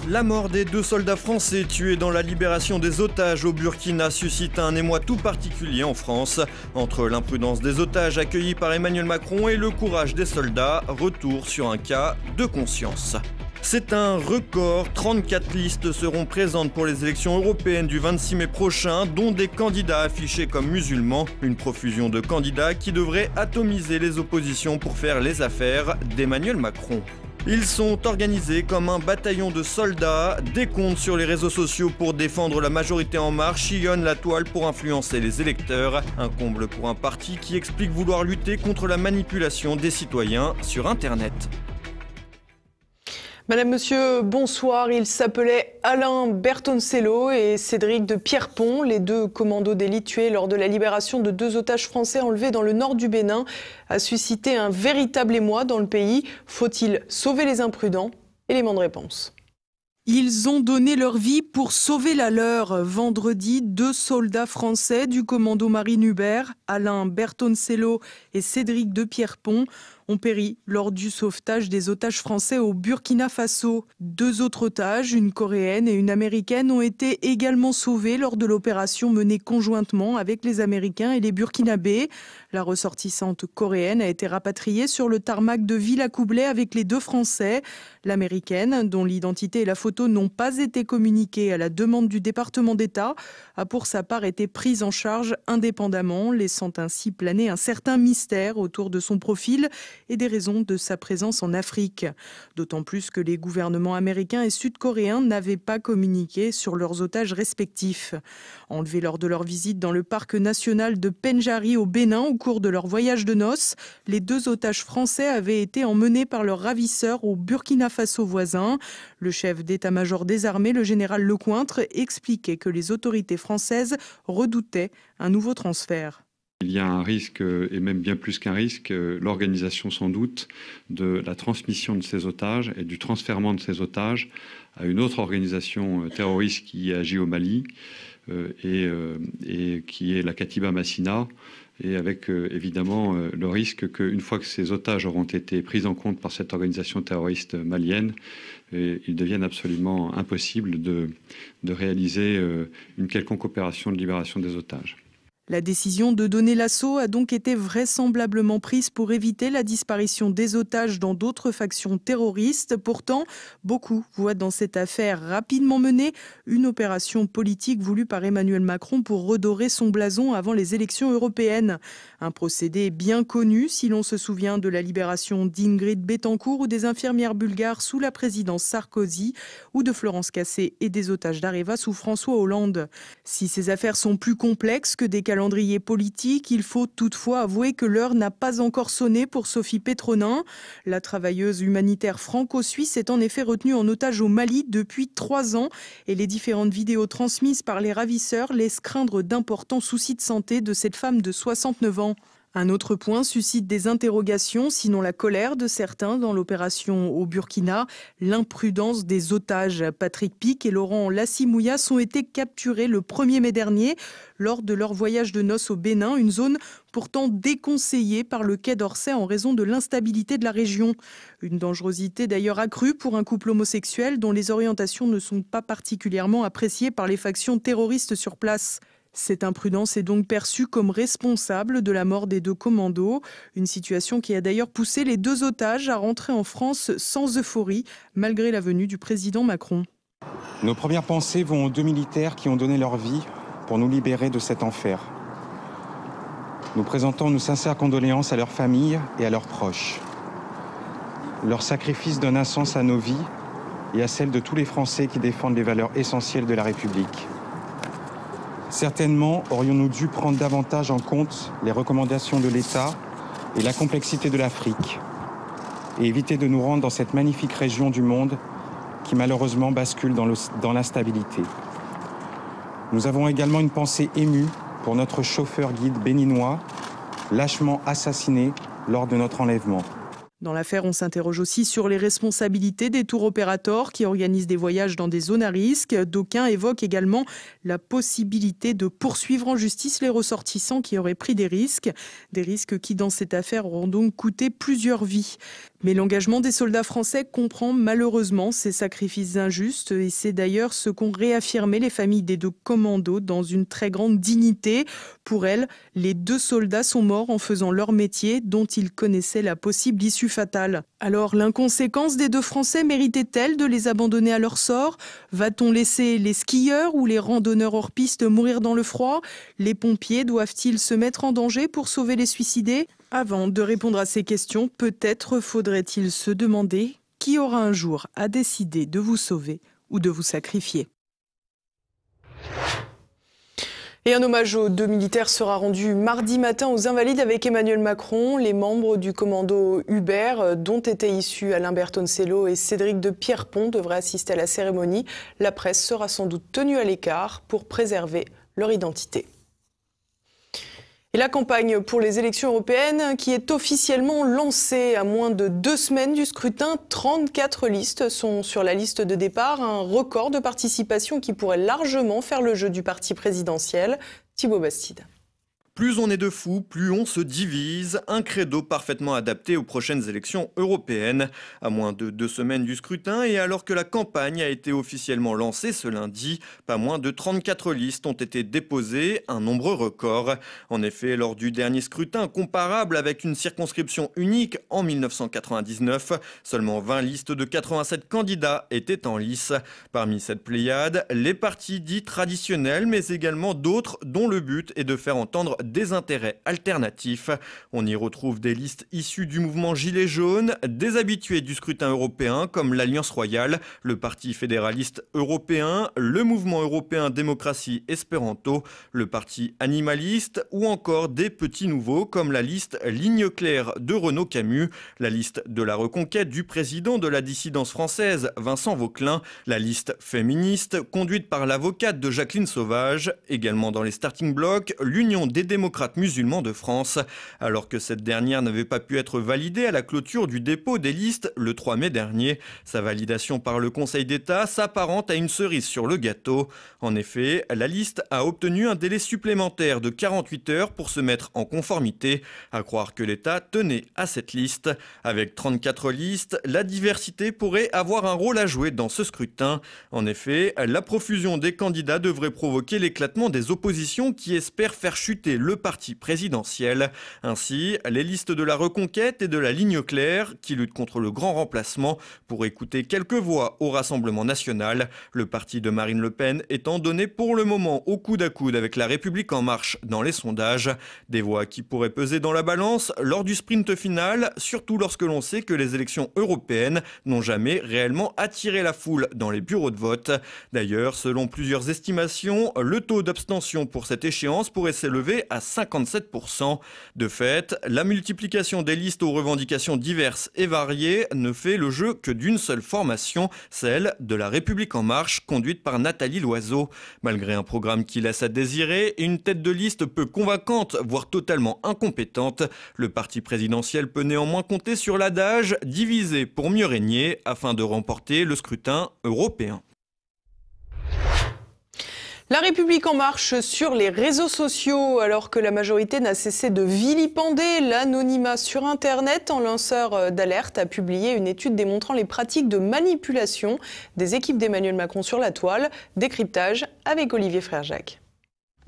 La mort des 2 soldats français tués dans la libération des otages au Burkina suscite un émoi tout particulier en France. Entre l'imprudence des otages accueillis par Emmanuel Macron et le courage des soldats, retour sur un cas de conscience. C'est un record, 34 listes seront présentes pour les élections européennes du 26 mai prochain, dont des candidats affichés comme musulmans. Une profusion de candidats qui devrait atomiser les oppositions pour faire les affaires d'Emmanuel Macron. Ils sont organisés comme un bataillon de soldats. Des comptes sur les réseaux sociaux pour défendre la majorité En Marche sillonnent la toile pour influencer les électeurs. Un comble pour un parti qui explique vouloir lutter contre la manipulation des citoyens sur Internet. Madame, Monsieur, bonsoir. Ils s'appelaient Alain Bertoncello et Cédric de Pierrepont, les 2 commandos d'élite tués lors de la libération de 2 otages français enlevés dans le nord du Bénin, a suscité un véritable émoi dans le pays. Faut-il sauver les imprudents? Élément de réponse. Ils ont donné leur vie pour sauver la leur. Vendredi, 2 soldats français du commando Marine Hubert, Alain Bertoncello et Cédric de Pierrepont, ont péri lors du sauvetage des otages français au Burkina Faso. 2 autres otages, une coréenne et une américaine, ont été également sauvés lors de l'opération menée conjointement avec les Américains et les Burkinabés. La ressortissante coréenne a été rapatriée sur le tarmac de Villacoublay avec les 2 Français. L'américaine, dont l'identité et la photo n'ont pas été communiquées à la demande du département d'État, a pour sa part été prise en charge indépendamment, laissant ainsi planer un certain mystère autour de son profil et des raisons de sa présence en Afrique. D'autant plus que les gouvernements américains et sud-coréens n'avaient pas communiqué sur leurs otages respectifs. Enlevés lors de leur visite dans le parc national de Pendjari au Bénin au cours de leur voyage de noces, les 2 otages français avaient été emmenés par leurs ravisseurs au Burkina Faso voisin. Le chef d'état-major des armées, le général Lecointre, expliquait que les autorités françaises redoutaient un nouveau transfert. Il y a un risque, et même bien plus qu'un risque, l'organisation sans doute de la transmission de ces otages et du transfèrement de ces otages à une autre organisation terroriste qui agit au Mali et qui est la Katiba Massina, et avec évidemment le risque qu'une fois que ces otages auront été pris en compte par cette organisation terroriste malienne, il devienne absolument impossible de réaliser une quelconque opération de libération des otages. La décision de donner l'assaut a donc été vraisemblablement prise pour éviter la disparition des otages dans d'autres factions terroristes. Pourtant, beaucoup voient dans cette affaire rapidement menée une opération politique voulue par Emmanuel Macron pour redorer son blason avant les élections européennes. Un procédé bien connu si l'on se souvient de la libération d'Ingrid Betancourt ou des infirmières bulgares sous la présidence Sarkozy ou de Florence Cassé et des otages d'Areva sous François Hollande. Si ces affaires sont plus complexes que des calendrier politique, il faut toutefois avouer que l'heure n'a pas encore sonné pour Sophie Pétronin. La travailleuse humanitaire franco-suisse est en effet retenue en otage au Mali depuis 3 ans et les différentes vidéos transmises par les ravisseurs laissent craindre d'importants soucis de santé de cette femme de 69 ans. Un autre point suscite des interrogations, sinon la colère de certains dans l'opération au Burkina, l'imprudence des otages. Patrick Pic et Laurent Lassimouillas ont été capturés le 1er mai dernier lors de leur voyage de noces au Bénin, une zone pourtant déconseillée par le Quai d'Orsay en raison de l'instabilité de la région. Une dangerosité d'ailleurs accrue pour un couple homosexuel dont les orientations ne sont pas particulièrement appréciées par les factions terroristes sur place. Cette imprudence est donc perçue comme responsable de la mort des 2 commandos, une situation qui a d'ailleurs poussé les 2 otages à rentrer en France sans euphorie, malgré la venue du président Macron. Nos premières pensées vont aux 2 militaires qui ont donné leur vie pour nous libérer de cet enfer. Nous présentons nos sincères condoléances à leurs familles et à leurs proches. Leur sacrifice donne un sens à nos vies et à celles de tous les Français qui défendent les valeurs essentielles de la République. Certainement aurions-nous dû prendre davantage en compte les recommandations de l'État et la complexité de l'Afrique et éviter de nous rendre dans cette magnifique région du monde qui malheureusement bascule dans l'instabilité. Nous avons également une pensée émue pour notre chauffeur-guide béninois, lâchement assassiné lors de notre enlèvement. Dans l'affaire, on s'interroge aussi sur les responsabilités des tour opérateurs qui organisent des voyages dans des zones à risque. D'aucuns évoquent également la possibilité de poursuivre en justice les ressortissants qui auraient pris des risques qui dans cette affaire auront donc coûté plusieurs vies. Mais l'engagement des soldats français comprend malheureusement ces sacrifices injustes et c'est d'ailleurs ce qu'ont réaffirmé les familles des 2 commandos dans une très grande dignité. Pour elles, les 2 soldats sont morts en faisant leur métier dont ils connaissaient la possible issue fatale. Alors l'inconséquence des 2 Français méritait-elle de les abandonner à leur sort? Va-t-on laisser les skieurs ou les randonneurs hors piste mourir dans le froid? Les pompiers doivent-ils se mettre en danger pour sauver les suicidés? Avant de répondre à ces questions, peut-être faudrait-il se demander qui aura un jour à décider de vous sauver ou de vous sacrifier. Et un hommage aux 2 militaires sera rendu mardi matin aux Invalides avec Emmanuel Macron. Les membres du commando Hubert, dont étaient issus Alain Bertoncello et Cédric de Pierrepont, devraient assister à la cérémonie. La presse sera sans doute tenue à l'écart pour préserver leur identité. Et la campagne pour les élections européennes qui est officiellement lancée à moins de 2 semaines du scrutin. 34 listes sont sur la liste de départ, un record de participation qui pourrait largement faire le jeu du parti présidentiel. Thibaut Bastide. Plus on est de fous, plus on se divise. Un credo parfaitement adapté aux prochaines élections européennes. À moins de 2 semaines du scrutin et alors que la campagne a été officiellement lancée ce lundi, pas moins de 34 listes ont été déposées, un nombre record. En effet, lors du dernier scrutin comparable avec une circonscription unique en 1999, seulement 20 listes de 87 candidats étaient en lice. Parmi cette pléiade, les partis dits traditionnels, mais également d'autres dont le but est de faire entendre des intérêts alternatifs. On y retrouve des listes issues du mouvement Gilets jaunes, des habitués du scrutin européen comme l'Alliance royale, le Parti fédéraliste européen, le mouvement européen démocratie espéranto, le Parti animaliste ou encore des petits nouveaux comme la liste Ligne claire de Renaud Camus, la liste de la reconquête du président de la dissidence française Vincent Vauquelin, la liste féministe conduite par l'avocate de Jacqueline Sauvage, également dans les starting blocks, l'Union des démocrates musulmans de France. Alors que cette dernière n'avait pas pu être validée à la clôture du dépôt des listes le 3 mai dernier, sa validation par le Conseil d'État s'apparente à une cerise sur le gâteau. En effet, la liste a obtenu un délai supplémentaire de 48 heures pour se mettre en conformité, à croire que l'État tenait à cette liste. Avec 34 listes, la diversité pourrait avoir un rôle à jouer dans ce scrutin. En effet, la profusion des candidats devrait provoquer l'éclatement des oppositions qui espèrent faire chuter le parti présidentiel. Ainsi, les listes de la Reconquête et de la Ligne claire, qui luttent contre le grand remplacement, pourraient coûter quelques voix au Rassemblement national. Le parti de Marine Le Pen étant donné pour le moment au coude à coude avec La République en marche dans les sondages. Des voix qui pourraient peser dans la balance lors du sprint final, surtout lorsque l'on sait que les élections européennes n'ont jamais réellement attiré la foule dans les bureaux de vote. D'ailleurs, selon plusieurs estimations, le taux d'abstention pour cette échéance pourrait s'élever à 57%. De fait, la multiplication des listes aux revendications diverses et variées ne fait le jeu que d'une seule formation, celle de La République en marche, conduite par Nathalie Loiseau. Malgré un programme qui laisse à désirer et une tête de liste peu convaincante, voire totalement incompétente, le parti présidentiel peut néanmoins compter sur l'adage « diviser pour mieux régner » afin de remporter le scrutin européen. La République en marche sur les réseaux sociaux, alors que la majorité n'a cessé de vilipender l'anonymat sur Internet. Un lanceur d'alerte a publié une étude démontrant les pratiques de manipulation des équipes d'Emmanuel Macron sur la toile. Décryptage avec Olivier Frère-Jacques.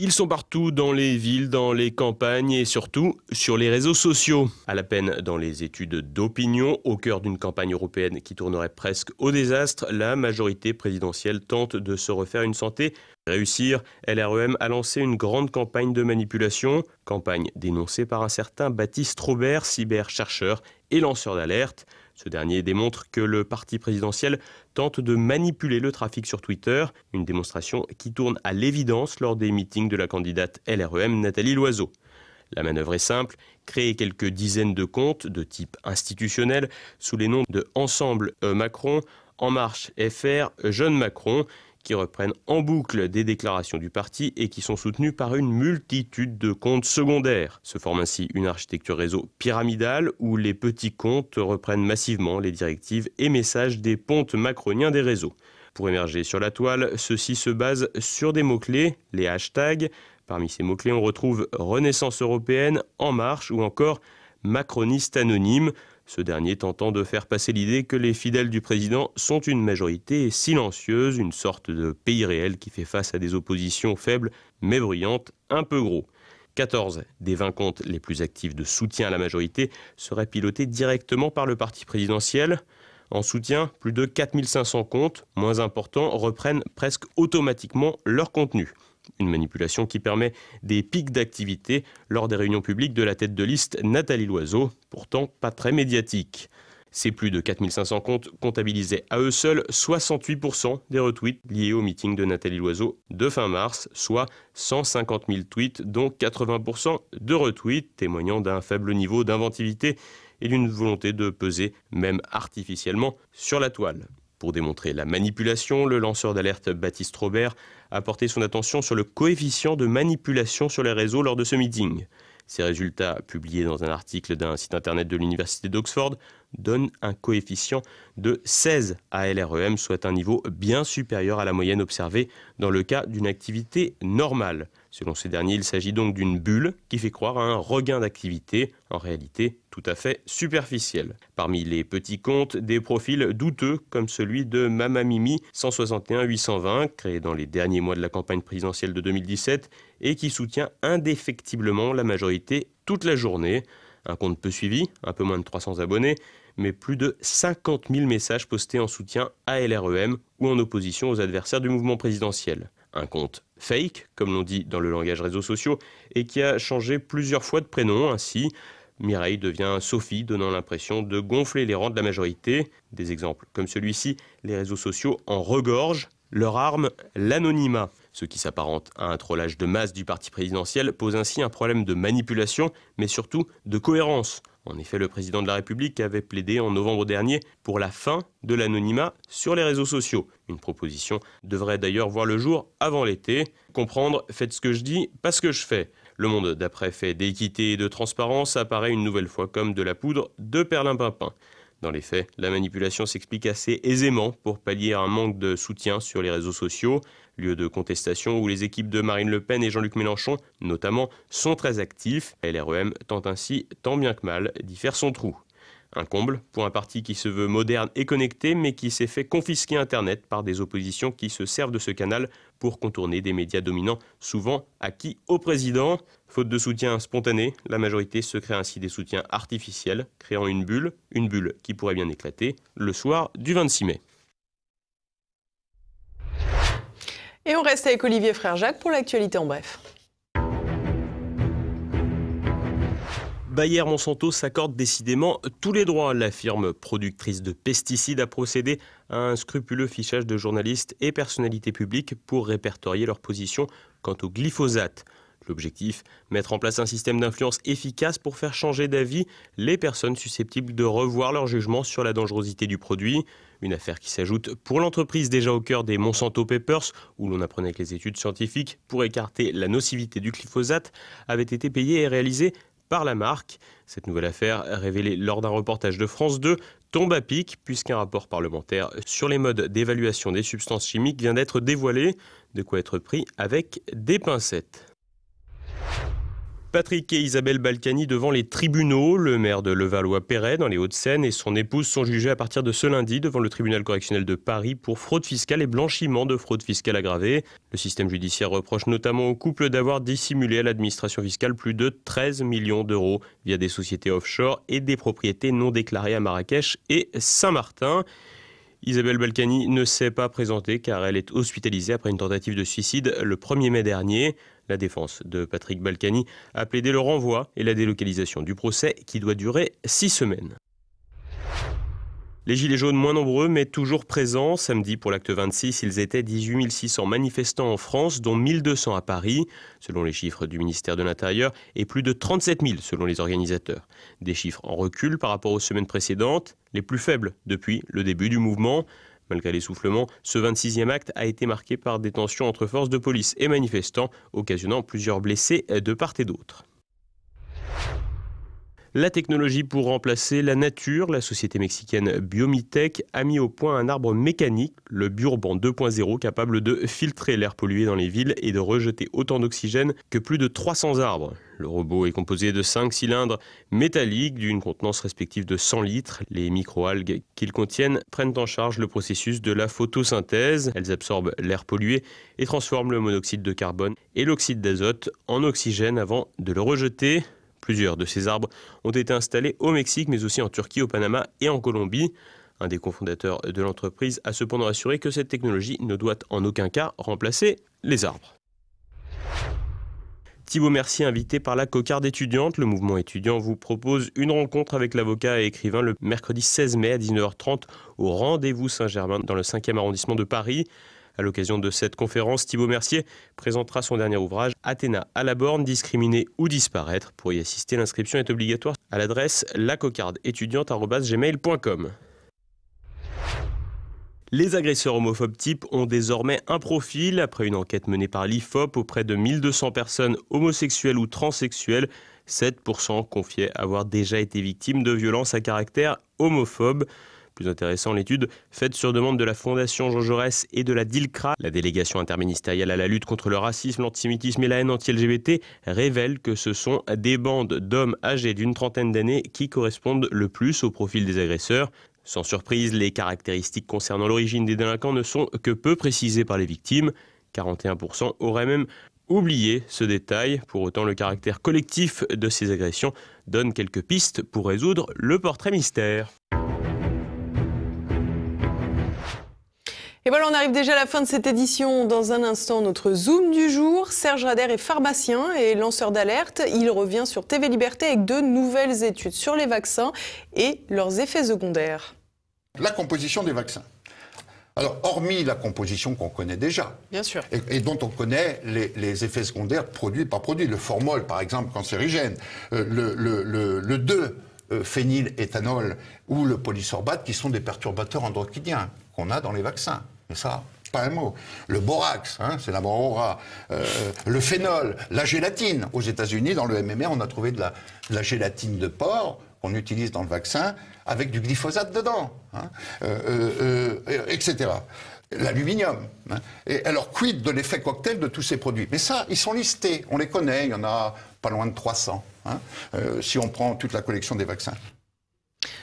Ils sont partout, dans les villes, dans les campagnes et surtout sur les réseaux sociaux. À la peine dans les études d'opinion, au cœur d'une campagne européenne qui tournerait presque au désastre, la majorité présidentielle tente de se refaire une santé. Réussir, LREM a lancé une grande campagne de manipulation, campagne dénoncée par un certain Baptiste Robert, cyberchercheur et lanceur d'alerte. Ce dernier démontre que le parti présidentiel tente de manipuler le trafic sur Twitter, une démonstration qui tourne à l'évidence lors des meetings de la candidate LREM Nathalie Loiseau. La manœuvre est simple, créer quelques dizaines de comptes de type institutionnel sous les noms de Ensemble Macron, En Marche FR, Jeune Macron, qui reprennent en boucle des déclarations du parti et qui sont soutenus par une multitude de comptes secondaires. Se forme ainsi une architecture réseau pyramidale où les petits comptes reprennent massivement les directives et messages des pontes macroniens des réseaux. Pour émerger sur la toile, ceux-ci se basent sur des mots-clés, les hashtags. Parmi ces mots-clés, on retrouve Renaissance européenne, En Marche ou encore Macroniste anonyme. ce dernier tentant de faire passer l'idée que les fidèles du président sont une majorité silencieuse, une sorte de pays réel qui fait face à des oppositions faibles mais bruyantes, un peu gros. 14 des 20 comptes les plus actifs de soutien à la majorité seraient pilotés directement par le parti présidentiel. En soutien, plus de 4500 comptes, moins importants, reprennent presque automatiquement leur contenu. Une manipulation qui permet des pics d'activité lors des réunions publiques de la tête de liste Nathalie Loiseau, pourtant pas très médiatique. Ces plus de 4500 comptes comptabilisaient à eux seuls 68% des retweets liés au meeting de Nathalie Loiseau de fin mars, soit 150 000 tweets, dont 80% de retweets, témoignant d'un faible niveau d'inventivité et d'une volonté de peser, même artificiellement, sur la toile. Pour démontrer la manipulation, le lanceur d'alerte Baptiste Robert a porté son attention sur le coefficient de manipulation sur les réseaux lors de ce meeting. Ces résultats, publiés dans un article d'un site internet de l'université d'Oxford, donnent un coefficient de 16 à LREM, soit un niveau bien supérieur à la moyenne observée dans le cas d'une activité normale. Selon ces derniers, il s'agit donc d'une bulle qui fait croire à un regain d'activité, en réalité tout à fait superficiel. Parmi les petits comptes, des profils douteux comme celui de Mamamimi 161 820, créé dans les derniers mois de la campagne présidentielle de 2017 et qui soutient indéfectiblement la majorité toute la journée. Un compte peu suivi, un peu moins de 300 abonnés, mais plus de 50 000 messages postés en soutien à LREM ou en opposition aux adversaires du mouvement présidentiel. Un compte fake, comme l'on dit dans le langage réseaux sociaux, et qui a changé plusieurs fois de prénom. Ainsi, Mireille devient Sophie, donnant l'impression de gonfler les rangs de la majorité. Des exemples comme celui-ci, les réseaux sociaux en regorgent. Leur arme, l'anonymat. Ce qui s'apparente à un trollage de masse du parti présidentiel pose ainsi un problème de manipulation, mais surtout de cohérence. En effet, le président de la République avait plaidé en novembre dernier pour la fin de l'anonymat sur les réseaux sociaux. Une proposition devrait d'ailleurs voir le jour avant l'été. Comprendre, faites ce que je dis, pas ce que je fais. Le Monde d'après fait d'équité et de transparence apparaît une nouvelle fois comme de la poudre de perlimpinpin. Dans les faits, la manipulation s'explique assez aisément pour pallier un manque de soutien sur les réseaux sociaux, lieu de contestation où les équipes de Marine Le Pen et Jean-Luc Mélenchon, notamment, sont très actifs. LREM tente ainsi, tant bien que mal, d'y faire son trou. Un comble pour un parti qui se veut moderne et connecté, mais qui s'est fait confisquer Internet par des oppositions qui se servent de ce canal pour contourner des médias dominants, souvent acquis au président. Faute de soutien spontané, la majorité se crée ainsi des soutiens artificiels, créant une bulle qui pourrait bien éclater le soir du 26 mai. Et on reste avec Olivier Frère-Jacques pour l'actualité en bref. Bayer-Monsanto s'accorde décidément tous les droits. La firme productrice de pesticides a procédé à un scrupuleux fichage de journalistes et personnalités publiques pour répertorier leur position quant au glyphosate. L'objectif, mettre en place un système d'influence efficace pour faire changer d'avis les personnes susceptibles de revoir leur jugement sur la dangerosité du produit. Une affaire qui s'ajoute pour l'entreprise déjà au cœur des Monsanto Papers, où l'on apprenait que les études scientifiques pour écarter la nocivité du glyphosate avaient été payées et réalisées par la marque. Cette nouvelle affaire, révélée lors d'un reportage de France 2, tombe à pic puisqu'un rapport parlementaire sur les modes d'évaluation des substances chimiques vient d'être dévoilé, de quoi être pris avec des pincettes. Patrick et Isabelle Balkany devant les tribunaux. Le maire de Levallois-Perret, dans les Hauts-de-Seine, et son épouse sont jugés à partir de ce lundi devant le tribunal correctionnel de Paris pour fraude fiscale et blanchiment de fraude fiscale aggravée. Le système judiciaire reproche notamment au couple d'avoir dissimulé à l'administration fiscale plus de 13 millions d'euros via des sociétés offshore et des propriétés non déclarées à Marrakech et Saint-Martin. Isabelle Balkany ne s'est pas présentée car elle est hospitalisée après une tentative de suicide le 1er mai dernier. La défense de Patrick Balkany a plaidé le renvoi et la délocalisation du procès qui doit durer 6 semaines. Les gilets jaunes moins nombreux mais toujours présents. Samedi pour l'acte 26, ils étaient 18 600 manifestants en France, dont 1200 à Paris, selon les chiffres du ministère de l'Intérieur, et plus de 37 000 selon les organisateurs. Des chiffres en recul par rapport aux semaines précédentes, les plus faibles depuis le début du mouvement. Malgré l'essoufflement, ce 26e acte a été marqué par des tensions entre forces de police et manifestants, occasionnant plusieurs blessés de part et d'autre. La technologie pour remplacer la nature, la société mexicaine Biomitech a mis au point un arbre mécanique, le Biurban 2.0, capable de filtrer l'air pollué dans les villes et de rejeter autant d'oxygène que plus de 300 arbres. Le robot est composé de 5 cylindres métalliques d'une contenance respective de 100 litres. Les microalgues qu'ils contiennent prennent en charge le processus de la photosynthèse. Elles absorbent l'air pollué et transforment le monoxyde de carbone et l'oxyde d'azote en oxygène avant de le rejeter. Plusieurs de ces arbres ont été installés au Mexique, mais aussi en Turquie, au Panama et en Colombie. Un des cofondateurs de l'entreprise a cependant assuré que cette technologie ne doit en aucun cas remplacer les arbres. Thibaut Mercier, invité par la Cocarde étudiante. Le mouvement étudiant vous propose une rencontre avec l'avocat et écrivain le mercredi 16 mai à 19h30 au Rendez-vous Saint-Germain dans le 5e arrondissement de Paris. À l'occasion de cette conférence, Thibaut Mercier présentera son dernier ouvrage, Athéna à la borne, discriminer ou disparaître. Pour y assister, l'inscription est obligatoire à l'adresse lacocardeétudiante@gmail.com. Les agresseurs homophobes types ont désormais un profil. Après une enquête menée par l'IFOP auprès de 1200 personnes homosexuelles ou transsexuelles, 7% confiaient avoir déjà été victimes de violences à caractère homophobe. Plus intéressant, l'étude faite sur demande de la Fondation Jean Jaurès et de la DILCRA, la délégation interministérielle à la lutte contre le racisme, l'antisémitisme et la haine anti-LGBT, révèle que ce sont des bandes d'hommes âgés d'une trentaine d'années qui correspondent le plus au profil des agresseurs. Sans surprise, les caractéristiques concernant l'origine des délinquants ne sont que peu précisées par les victimes. 41% auraient même oublié ce détail. Pour autant, le caractère collectif de ces agressions donne quelques pistes pour résoudre le portrait mystère. Et voilà, on arrive déjà à la fin de cette édition. Dans un instant, notre Zoom du jour. Serge Rader est pharmacien et lanceur d'alerte. Il revient sur TV Liberté avec de nouvelles études sur les vaccins et leurs effets secondaires. La composition des vaccins. Alors, hormis la composition qu'on connaît déjà, bien sûr, et dont on connaît les effets secondaires produit par produit, le formol, par exemple, cancérigène, le 2-phényléthanol ou le polysorbate, qui sont des perturbateurs endocriniens qu'on a dans les vaccins. Mais ça, pas un mot. Le borax, c'est la Aurora, le phénol, la gélatine. Aux États-Unis, dans le MMR, on a trouvé de la gélatine de porc qu'on utilise dans le vaccin avec du glyphosate dedans, etc. L'aluminium. Et alors, quid de l'effet cocktail de tous ces produits? Mais ça, ils sont listés, on les connaît, il y en a pas loin de 300, si on prend toute la collection des vaccins.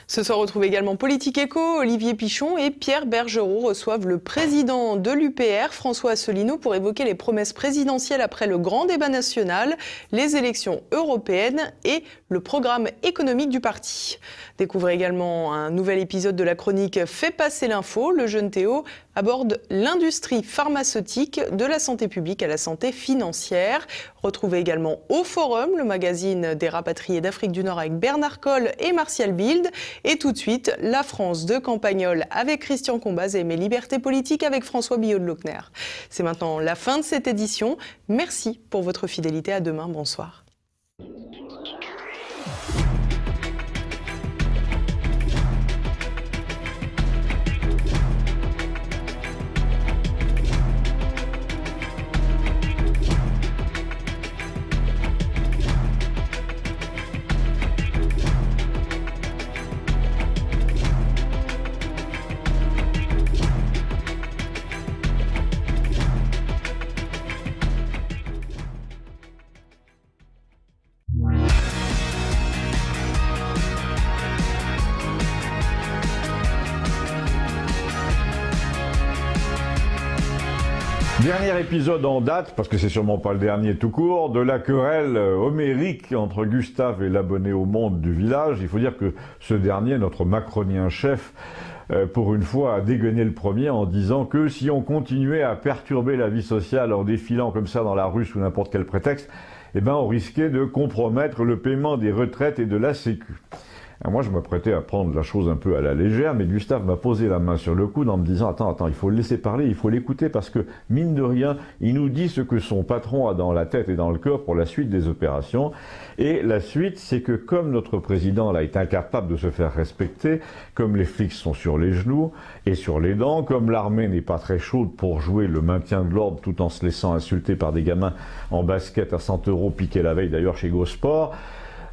Ce soir, retrouvez également Politique Éco. Olivier Pichon et Pierre Bergerot reçoivent le président de l'UPR, François Asselineau, pour évoquer les promesses présidentielles après le grand débat national, les élections européennes et le programme économique du parti. Découvrez également un nouvel épisode de la chronique Fait passer l'info. Le jeune Théo aborde l'industrie pharmaceutique de la santé publique à la santé financière. Retrouvez également Au Forum, le magazine des rapatriés d'Afrique du Nord avec Bernard Coll et Martial Bild. Et tout de suite, La France de Campagnol avec Christian Combaz et Mes libertés politiques avec François Billot de Lochner. C'est maintenant la fin de cette édition. Merci pour votre fidélité. À demain. Bonsoir. Dernier épisode en date, parce que c'est sûrement pas le dernier tout court, de la querelle homérique entre Gustave et l'abonné au Monde du village. Il faut dire que ce dernier, notre macronien chef, pour une fois a dégainé le premier en disant que si on continuait à perturber la vie sociale en défilant comme ça dans la rue sous n'importe quel prétexte, eh ben on risquait de compromettre le paiement des retraites et de la Sécu. Alors moi, je m'apprêtais à prendre la chose un peu à la légère, mais Gustave m'a posé la main sur le coude en me disant « Attends, il faut le laisser parler, il faut l'écouter parce que, mine de rien, il nous dit ce que son patron a dans la tête et dans le cœur pour la suite des opérations. Et la suite, c'est que comme notre président là est incapable de se faire respecter, comme les flics sont sur les genoux et sur les dents, comme l'armée n'est pas très chaude pour jouer le maintien de l'ordre tout en se laissant insulter par des gamins en basket à 100 € piqués la veille d'ailleurs chez Gosport,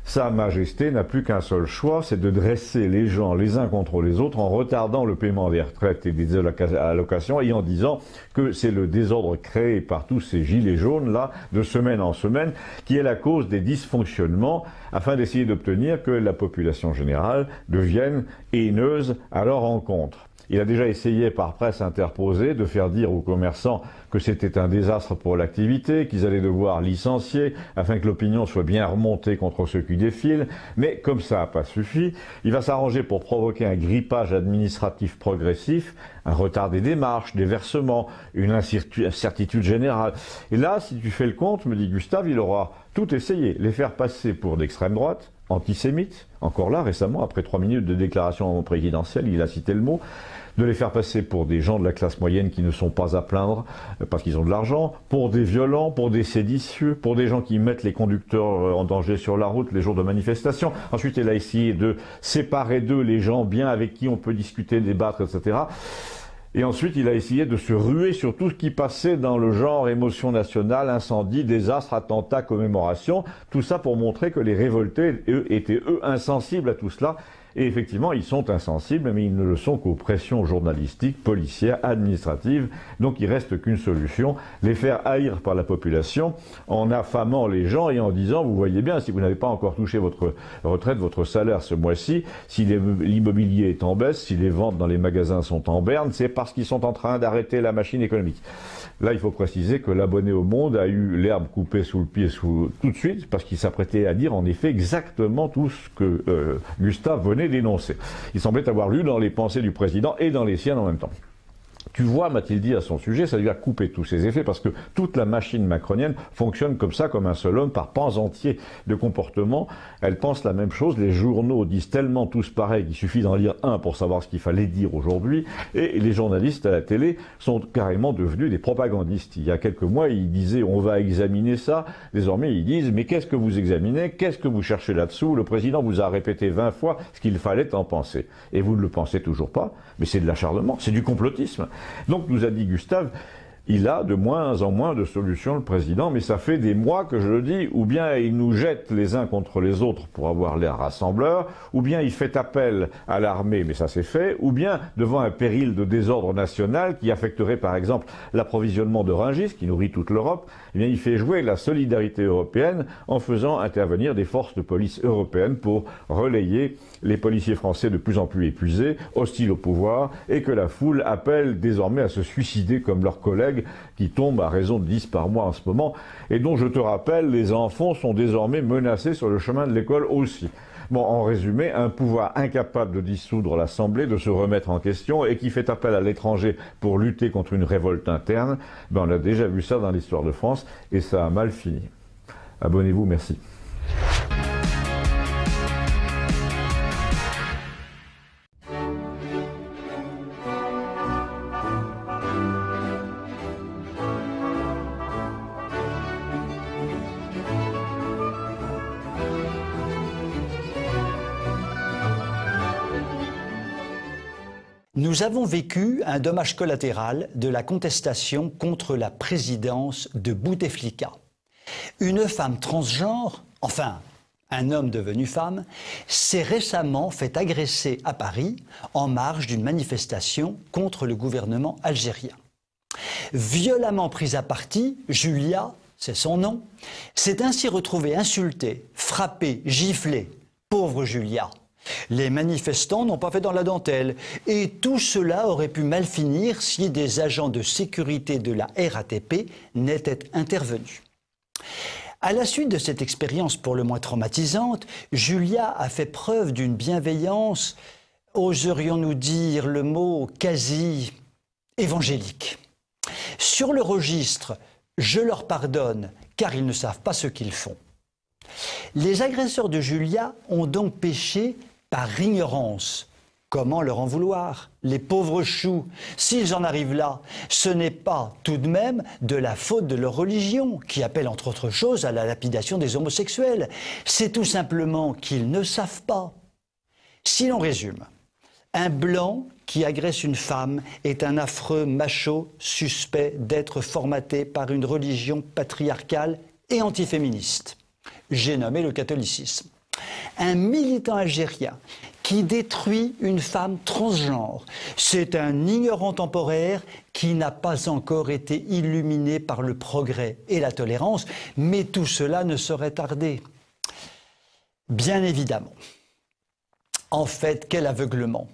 Sa Majesté n'a plus qu'un seul choix, c'est de dresser les gens les uns contre les autres en retardant le paiement des retraites et des allocations et en disant que c'est le désordre créé par tous ces gilets jaunes là, de semaine en semaine, qui est la cause des dysfonctionnements afin d'essayer d'obtenir que la population générale devienne haineuse à leur encontre. Il a déjà essayé par presse interposée de faire dire aux commerçants que c'était un désastre pour l'activité, qu'ils allaient devoir licencier afin que l'opinion soit bien remontée contre ceux qui défilent. Mais comme ça n'a pas suffi, il va s'arranger pour provoquer un grippage administratif progressif, un retard des démarches, des versements, une incertitude générale. Et là, si tu fais le compte, me dit Gustave, il aura tout essayé, les faire passer pour d'extrême droite, antisémites, encore là récemment, après 3 minutes de déclaration présidentielle, il a cité le mot, de les faire passer pour des gens de la classe moyenne qui ne sont pas à plaindre parce qu'ils ont de l'argent, pour des violents, pour des séditieux, pour des gens qui mettent les conducteurs en danger sur la route les jours de manifestation. Ensuite, il a essayé de séparer d'eux les gens bien avec qui on peut discuter, débattre, etc. Et ensuite, il a essayé de se ruer sur tout ce qui passait dans le genre émotion nationale, incendie, désastre, attentat, commémoration. Tout ça pour montrer que les révoltés, eux, étaient insensibles à tout cela. Et effectivement, ils sont insensibles, mais ils ne le sont qu'aux pressions journalistiques, policières, administratives. Donc il reste qu'une solution, les faire haïr par la population en affamant les gens et en disant, vous voyez bien, si vous n'avez pas encore touché votre retraite, votre salaire ce mois-ci, si l'immobilier est en baisse, si les ventes dans les magasins sont en berne, c'est parce qu'ils sont en train d'arrêter la machine économique. Là, il faut préciser que l'abonné au Monde a eu l'herbe coupée sous le pied tout de suite, parce qu'il s'apprêtait à dire en effet exactement tout ce que Gustave venait d'énoncer. Il semblait avoir lu dans les pensées du président et dans les siennes en même temps. Tu vois, m'a-t-il dit à son sujet, ça lui a coupé tous ses effets parce que toute la machine macronienne fonctionne comme ça, comme un seul homme, par pans entiers de comportement. Elle pense la même chose. Les journaux disent tellement tous pareil qu'il suffit d'en lire un pour savoir ce qu'il fallait dire aujourd'hui. Et les journalistes à la télé sont carrément devenus des propagandistes. Il y a quelques mois, ils disaient on va examiner ça. Désormais, ils disent mais qu'est-ce que vous examinez? Qu'est-ce que vous cherchez là-dessous? Le président vous a répété 20 fois ce qu'il fallait en penser. Et vous ne le pensez toujours pas. Mais c'est de l'acharnement, c'est du complotisme. Donc, nous a dit Gustave, il a de moins en moins de solutions, le président, mais ça fait des mois que je le dis, ou bien il nous jette les uns contre les autres pour avoir l'air rassembleur, ou bien il fait appel à l'armée, mais ça c'est fait, ou bien devant un péril de désordre national qui affecterait par exemple l'approvisionnement de Rungis, qui nourrit toute l'Europe, eh bien il fait jouer la solidarité européenne en faisant intervenir des forces de police européennes pour relayer les policiers français de plus en plus épuisés, hostiles au pouvoir, et que la foule appelle désormais à se suicider comme leurs collègues qui tombent à raison de 10 par mois en ce moment, et dont, je te rappelle, les enfants sont désormais menacés sur le chemin de l'école aussi. Bon, en résumé, un pouvoir incapable de dissoudre l'Assemblée, de se remettre en question, et qui fait appel à l'étranger pour lutter contre une révolte interne, ben on a déjà vu ça dans l'histoire de France, et ça a mal fini. Abonnez-vous, merci. Nous avons vécu un dommage collatéral de la contestation contre la présidence de Bouteflika. Une femme transgenre, enfin un homme devenu femme, s'est récemment fait agresser à Paris en marge d'une manifestation contre le gouvernement algérien. Violemment prise à partie, Julia, c'est son nom, s'est ainsi retrouvée insultée, frappée, giflée. Pauvre Julia. Les manifestants n'ont pas fait dans la dentelle et tout cela aurait pu mal finir si des agents de sécurité de la RATP n'étaient intervenus. À la suite de cette expérience pour le moins traumatisante, Julia a fait preuve d'une bienveillance, oserions-nous dire le mot quasi évangélique. Sur le registre « Je leur pardonne car ils ne savent pas ce qu'ils font », les agresseurs de Julia ont donc péché par ignorance. Comment leur en vouloir? Les pauvres choux, s'ils en arrivent là, ce n'est pas tout de même de la faute de leur religion, qui appelle entre autres choses à la lapidation des homosexuels. C'est tout simplement qu'ils ne savent pas. Si l'on résume, un blanc qui agresse une femme est un affreux macho suspect d'être formaté par une religion patriarcale et antiféministe. J'ai nommé le catholicisme. un militant algérien qui détruit une femme transgenre. C'est un ignorant temporaire qui n'a pas encore été illuminé par le progrès et la tolérance, mais tout cela ne saurait tarder. Bien évidemment. En fait, quel aveuglement.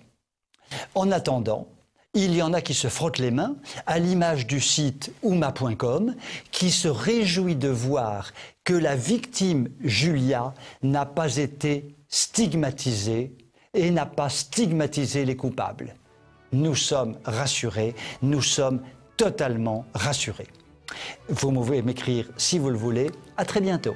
En attendant, il y en a qui se frottent les mains, à l'image du site ouma.com, qui se réjouit de voir que la victime Julia n'a pas été stigmatisée et n'a pas stigmatisé les coupables. Nous sommes rassurés, nous sommes totalement rassurés. Vous pouvez m'écrire si vous le voulez. À très bientôt.